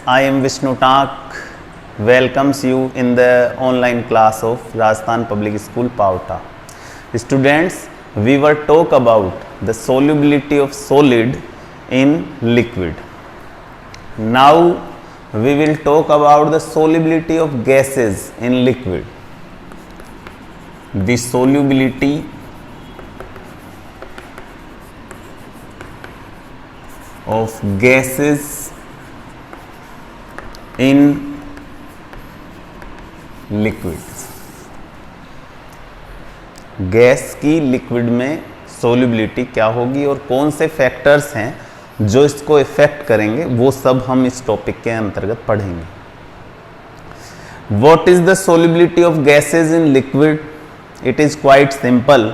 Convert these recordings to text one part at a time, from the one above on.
I am Vishnu Tak. Welcomes you in the online class of Rajasthan Public School Pauta. Students, we were talk about the solubility of solid in liquid. Now we will talk about the solubility of gases in liquid. The solubility of gases in liquid. Gas की liquid में solubility क्या होगी और कौन से factors हैं जो इसको इफेक्ट करेंगे, वो सब हम इस टॉपिक के अंतर्गत पढ़ेंगे. What is the solubility of gases in liquid? It is quite simple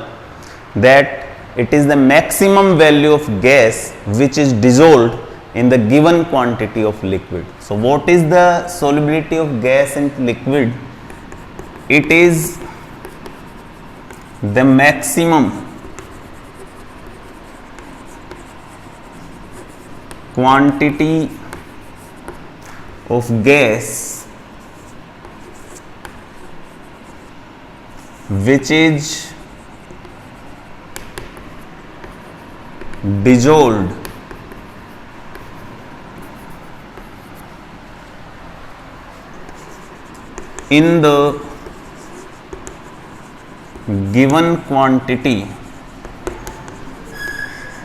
that it is the maximum value of gas which is dissolved in the given quantity of liquid. So what is the solubility of gas in liquid? It is the maximum quantity of gas which is dissolved in the given quantity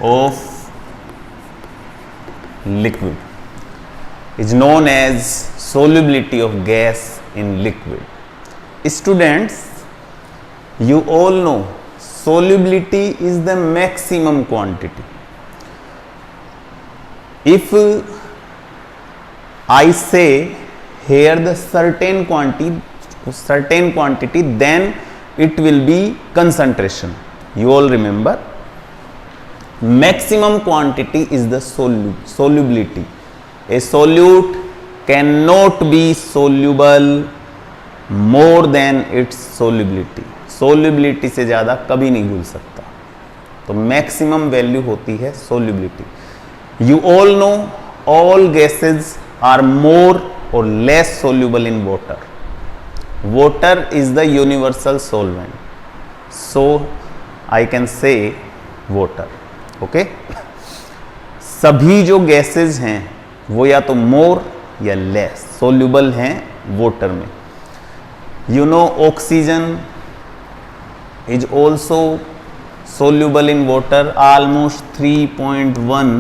of liquid is known as solubility of gas in liquid. Students, you all know solubility is the maximum quantity. If I say here the certain quantity, then it will be concentration. You all remember, maximum quantity is the solubility. A solute cannot be soluble more than its solubility. Solubility से ज़्यादा कभी नहीं घुल सकता, तो maximum value होती है solubility. You all know all gases are more और less soluble in water. Water is the universal solvent, so I can say water. Okay, सभी जो गैसेज हैं वो या तो मोर या लेस सोल्यूबल हैं वाटर में. You know oxygen is also soluble in water. Almost 3.1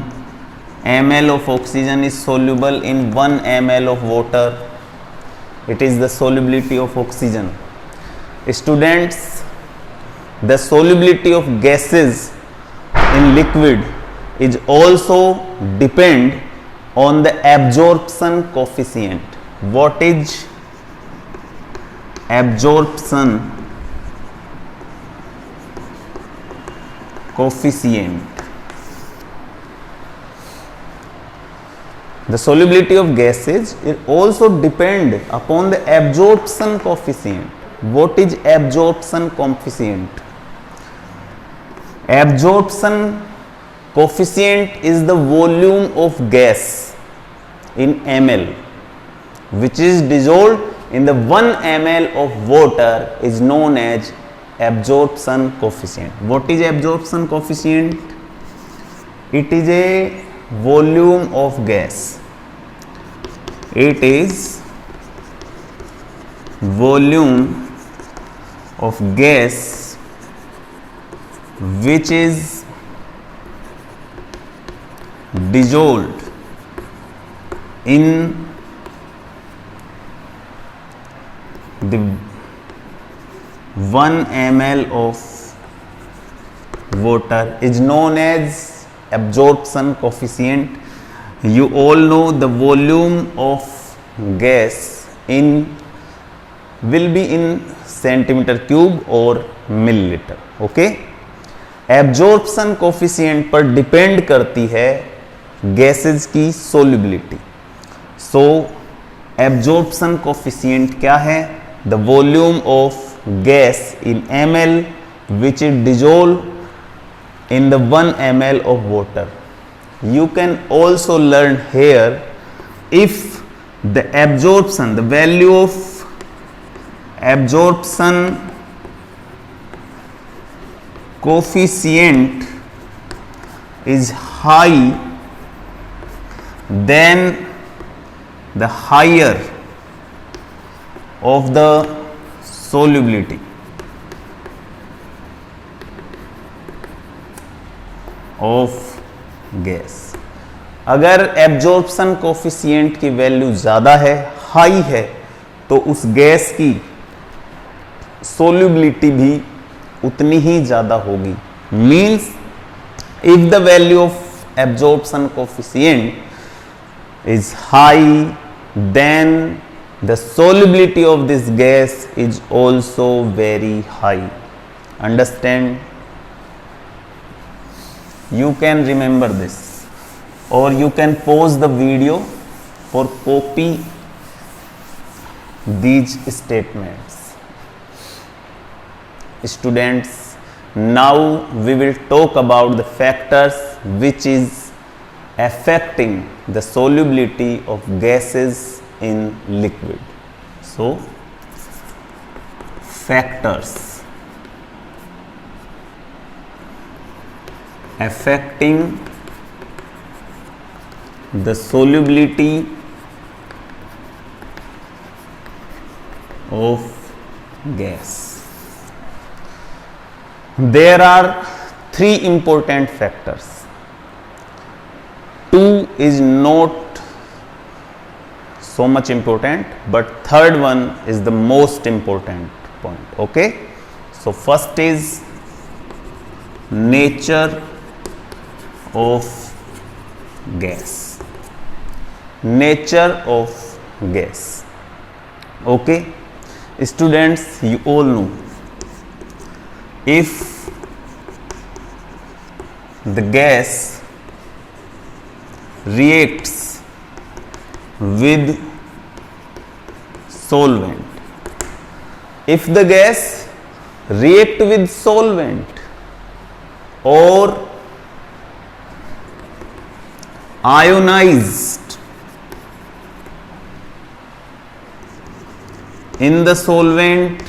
ml of oxygen is soluble in 1 ml of water. It is the solubility of oxygen. Students, the solubility of gases in liquid is also depend on the absorption coefficient. What is absorption coefficient? The solubility of gases it also depend upon the absorption coefficient. What is absorption coefficient? Absorption coefficient is the volume of gas in ml which is dissolved in the 1 ml of water is known as absorption coefficient. What is absorption coefficient? It is a volume of gas. It is volume of gas which is dissolved in the 1 ml of water is known as absorption coefficient. You all know the volume of gas in will be in centimeter cube or milliliter. Okay, absorption coefficient पर depend करती है gases की solubility. So absorption coefficient क्या है? The volume of gas in ml which is dissolved in the 1 ml of water. You can also learn here, if the absorption, the value of absorption coefficient is high, then the higher of the solubility of gas. अगर absorption coefficient की value ज़्यादा है, high है, तो उस gas की solubility भी उतनी ही ज़्यादा होगी. Means if the value of absorption coefficient is high, then the solubility of this gas is also very high. Understand? You can remember this, or you can pause the video for copy these statements. Students, now we will talk about the factors which is affecting the solubility of gases in liquid. So, factors affecting the solubility of gas. There are three important factors. Two is not so much important, but third one is the most important point. Okay, so first is nature of gas. Nature of gas. Okay, students, you all know, if the gas reacts with solvent, if the gas react with solvent or ionized in the solvent,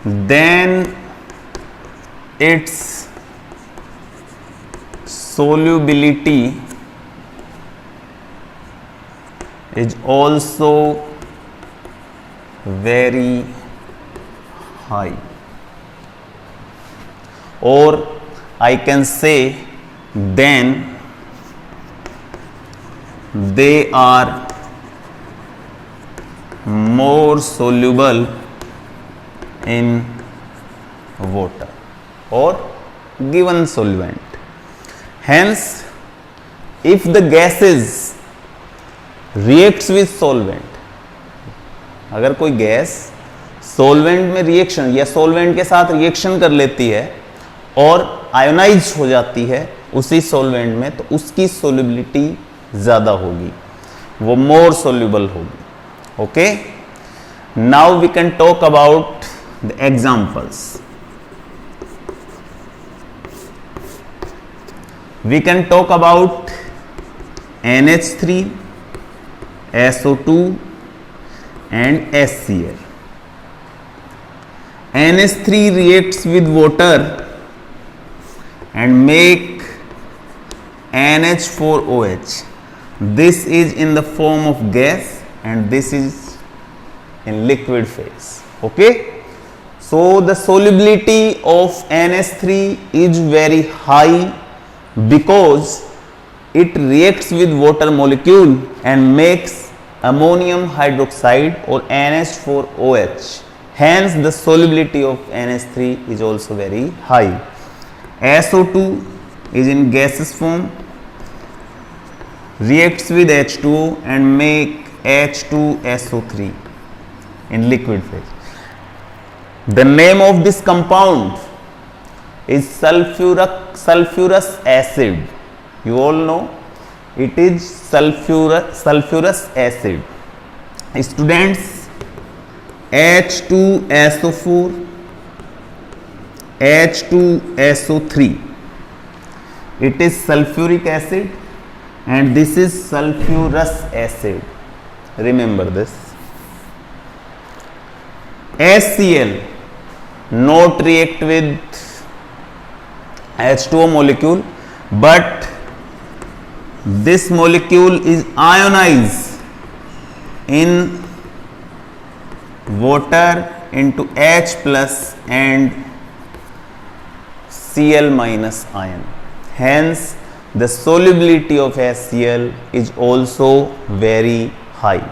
then its solubility is also very high, or I can say then they are more soluble in water or given solvent. Hence, if the gases reacts with solvent, अगर कोई gas solvent में reaction या solvent के साथ reaction कर लेती है और आयोनाइज हो जाती है उसी सॉल्वेंट में, तो उसकी सोल्युबिलिटी ज़्यादा होगी, वो मोर सोल्यूबल होगी. Okay, now we can talk about the examples. We can talk about NH3, SO2 and HCl. NH3 reacts with water and make NH4OH. This is in the form of gas and this is in liquid phase. Okay, so the solubility of NH3 is very high because it reacts with water molecule and makes ammonium hydroxide or NH4OH. Hence the solubility of NH3 is also very high. SO2 is in gaseous form, reacts with H2O and make H2SO3 in liquid phase. The name of this compound is sulfurous acid. You all know it is sulfurous acid. Students, H2SO4, H2SO3, it is sulfuric acid and this is sulfurous acid. Remember this. HCl not react with H2O molecule, but this molecule is ionized in water into H plus and Cl minus ion. Hence, the solubility of HCl is also very high.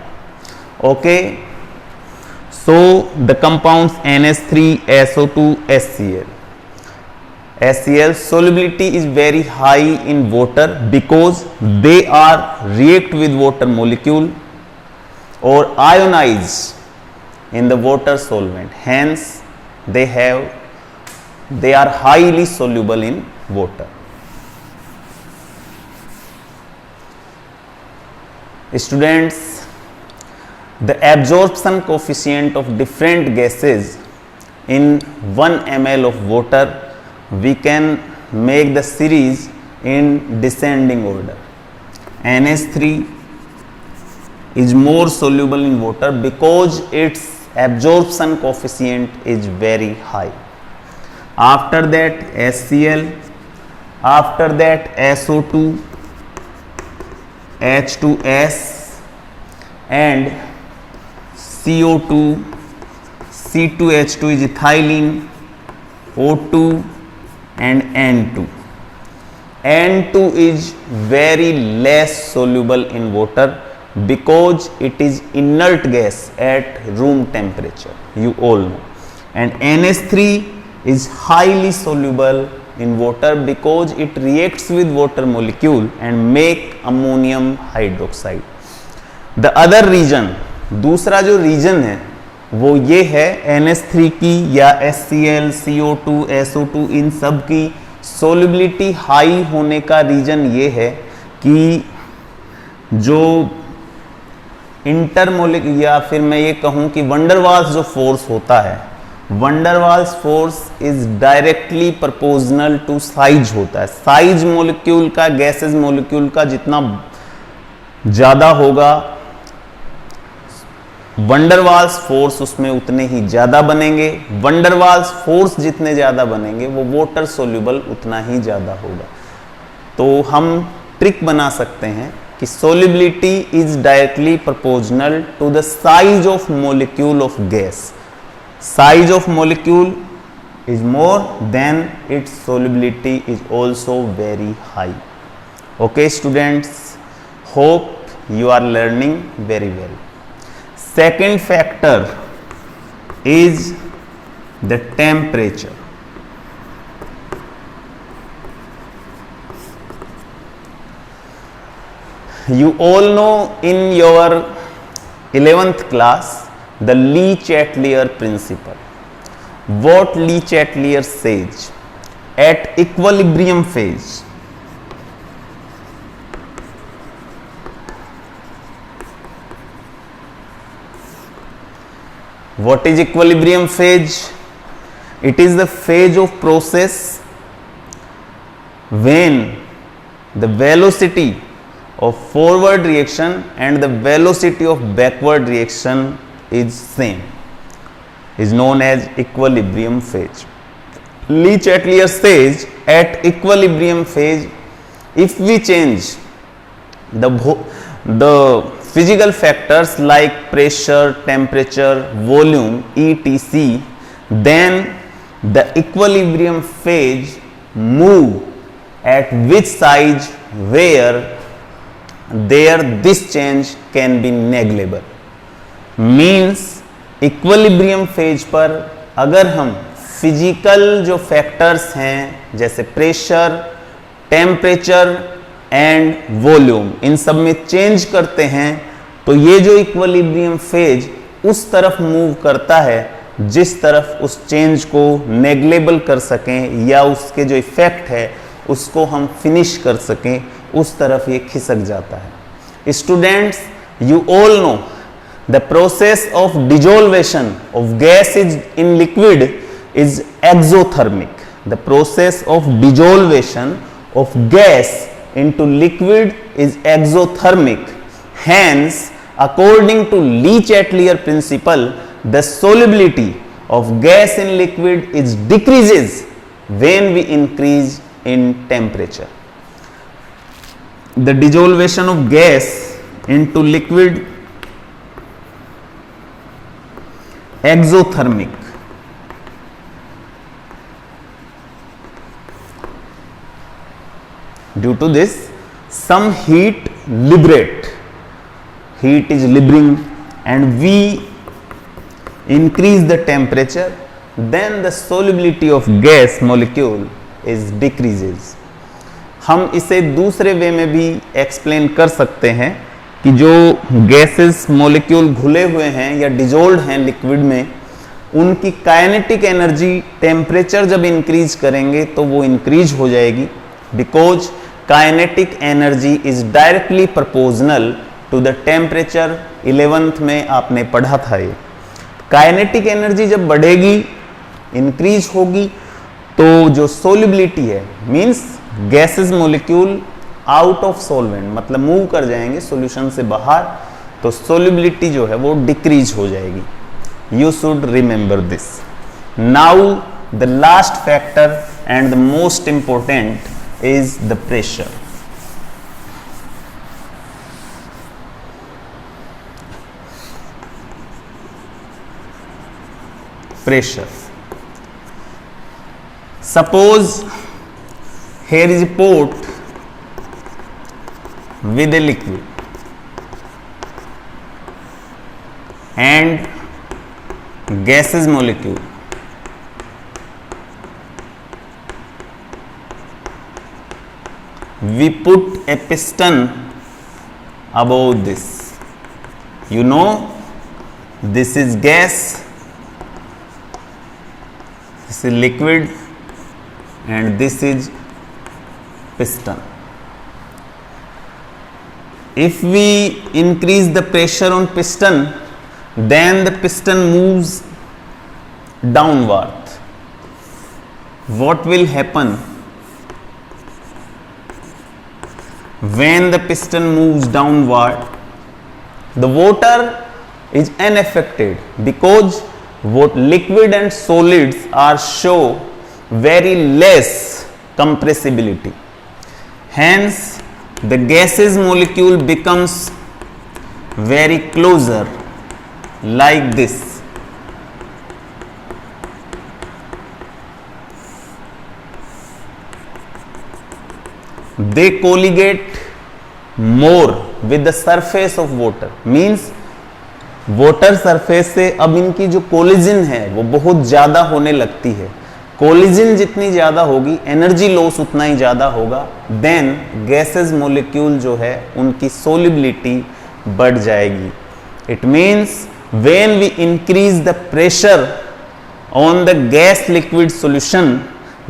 Okay. So the compounds NH3SO2 HCl. HCl solubility is very high in water because they are react with water molecule or ionized in the water solvent. Hence, they are highly soluble in water. Students, the absorption coefficient of different gases in 1 ml of water, we can make the series in descending order. NH3 is more soluble in water because its absorption coefficient is very high. After that HCl, after that SO2, H2S and CO2, C2H2 is ethylene, O2 and N2. N2 is very less soluble in water because it is inert gas at room temperature, you all know. And NH3 is highly soluble in water because it reacts with water molecule and make ammonium hydroxide. The other reason, दूसरा जो reason है वो ये है NH3 की या HCl, CO2, SO2 इन सब की solubility हाई होने का रीजन ये है कि जो इंटरमोलिक या फिर मैं ये कहूँ कि वंडरवाल्स जो फोर्स होता है, van der Waals force is directly proportional to size होता है. साइज मोलिक्यूल का, गैसेस मोलिक्यूल का जितना ज्यादा होगा, वंडरवाल्स फोर्स उसमें उतने ही ज्यादा बनेंगे. वंडरवाल्स फोर्स जितने ज्यादा बनेंगे वो वाटर सोल्यूबल उतना ही ज्यादा होगा. तो हम ट्रिक बना सकते हैं कि solubility is directly proportional to the size of molecule of gas. Size of molecule is more, then its solubility is also very high. Okay students, hope you are learning very well. Second factor is the temperature. You all know in your 11th class the Le-Chatelier principle. What Le-Chatelier says, at equilibrium phase, what is equilibrium phase? It is the phase of process when the velocity of forward reaction and the velocity of backward reaction is same, is known as equilibrium phase. Le-Chatelier says at equilibrium phase, if we change the physical factors like pressure, temperature, volume, etc., then the equilibrium phase move at which size where there this change can be negligible. Means equilibrium phase पर अगर हम physical जो factors हैं जैसे pressure, temperature and volume, इन सब में change करते हैं तो ये जो इक्विलिब्रियम फेज उस तरफ मूव करता है जिस तरफ उस चेंज को नेग्लेबल कर सकें या उसके जो इफेक्ट है उसको हम फिनिश कर सकें, उस तरफ ये खिसक जाता है. Students, you all no the process of dissolution of gas in liquid is exothermic. The process of dissolution of gas into liquid is exothermic. Hence, according to Le-Chatelier principle, the solubility of gas in liquid is decreases when we increase in temperature. The dissolution of gas into liquid exothermic. Due to this, some heat liberate. Heat is liberating and we increase the temperature, then the solubility of gas molecule is decreases. हम इसे दूसरे वे में भी explain कर सकते हैं कि जो गैसेस मॉलिक्यूल घुले हुए हैं या डिजोल्ड हैं लिक्विड में, उनकी काइनेटिक एनर्जी टेम्परेचर जब इंक्रीज करेंगे तो वो इंक्रीज हो जाएगी, because kinetic energy is directly proportional to the temperature. 11th में आपने पढ़ा था ये. काइनेटिक एनर्जी जब बढ़ेगी, इंक्रीज होगी, तो जो सोल्युबिलिटी है means gases molecule out of solvent, मतलब मूव कर जाएंगे सॉल्यूशन से बाहर, तो सोल्युबिलिटी जो है वो डिक्रीज हो जाएगी. You should remember this. Now the last factor and the most important is the pressure. Pressure. Suppose here is a pot with a liquid and gaseous molecule. We put a piston above this. You know, this is gas, this is liquid and this is piston. If we increase the pressure on piston, then the piston moves downward. What will happen when the piston moves downward? The water is unaffected because what liquid and solids are show very less compressibility. Hence, the gaseous molecule becomes very closer like this. They colligate more with the surface of water. Means water surface से अब इनकी जो collision है वो बहुत ज़्यादा होने लगती है. कोलिजन जितनी ज़्यादा होगी, एनर्जी लॉस उतना ही ज़्यादा होगा. देन गैसेस मॉलिक्यूल जो है उनकी सोल्युबिलिटी बढ़ जाएगी. It means when we increase the pressure on the gas liquid solution,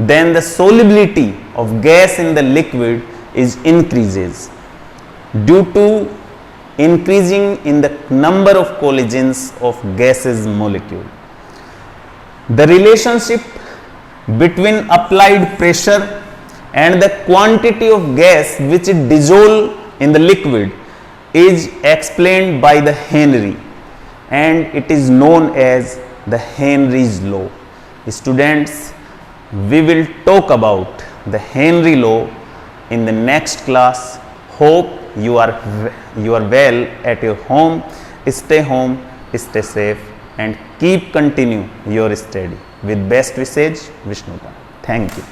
then the solubility of gas in the liquid is increases due to increasing in the number of collisions of gases molecule. The relationship between applied pressure and the quantity of gas which is dissolved in the liquid is explained by the Henry, and it is known as the Henry's law. Students, we will talk about the Henry law in the next class. Hope you are well at your home. Stay home, stay safe, and keep continue your study. With best wishes, Vishnukant. Thank you.